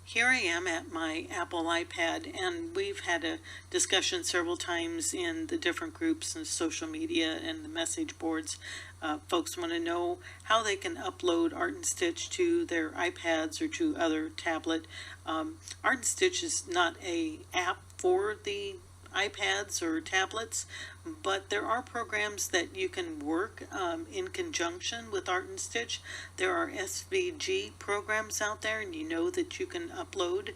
Here I am at my Apple iPad, and we've had a discussion several times in the different groups and social media and the message boards. Folks want to know how they can upload Art and Stitch to their iPads or to other tablet. Art and Stitch is not a app for the iPads or tablets, but there are programs that you can work in conjunction with Art and Stitch. There are SVG programs out there, and you know that you can upload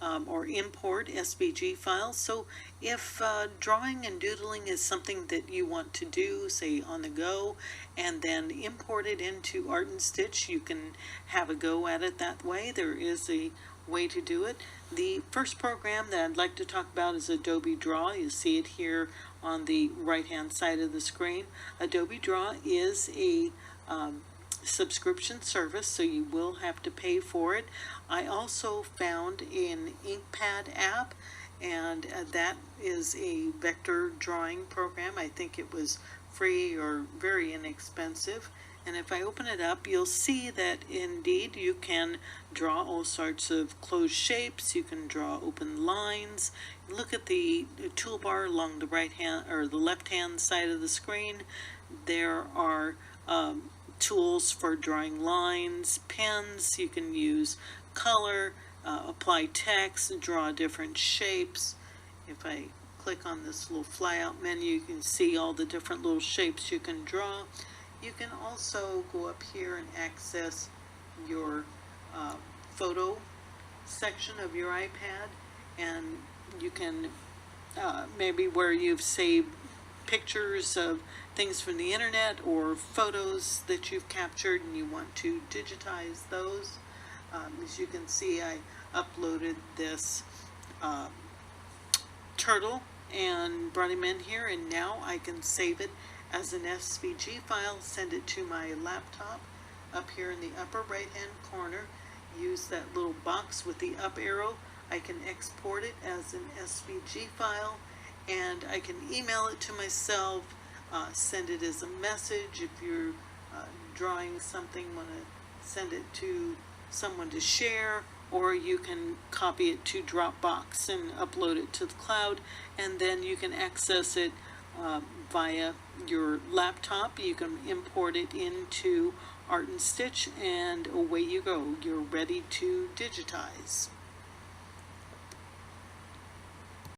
or import SVG files. So if drawing and doodling is something that you want to do, say on the go, and then import it into Art and Stitch, you can have a go at it that way. There is a way to do it. The first program that I'd like to talk about is Adobe Draw. You see it here on the right hand side of the screen. Adobe Draw is a subscription service, so you will have to pay for it. I also found an iPad app, and that is a vector drawing program. I think it was free or very inexpensive. And if I open it up, you'll see that indeed you can draw all sorts of closed shapes. You can draw open lines. Look at the toolbar along the right hand or the left hand side of the screen. There are tools for drawing lines, pens. You can use color, apply text, draw different shapes. If I click on this little flyout menu, you can see all the different little shapes you can draw. You can also go up here and access your photo section of your iPad, and you can maybe where you've saved pictures of things from the internet or photos that you've captured and you want to digitize those. As you can see, I uploaded this turtle and brought him in here, and now I can save it as an SVG file, send it to my laptop. Up here in the upper right hand corner, use that little box with the up arrow. I can export it as an SVG file, and I can email it to myself, send it as a message. If you're drawing something, want to send it to someone to share, or you can copy it to Dropbox and upload it to the cloud, and then you can access it via your laptop. You can import it into Art and Stitch, and away you go. You're ready to digitize.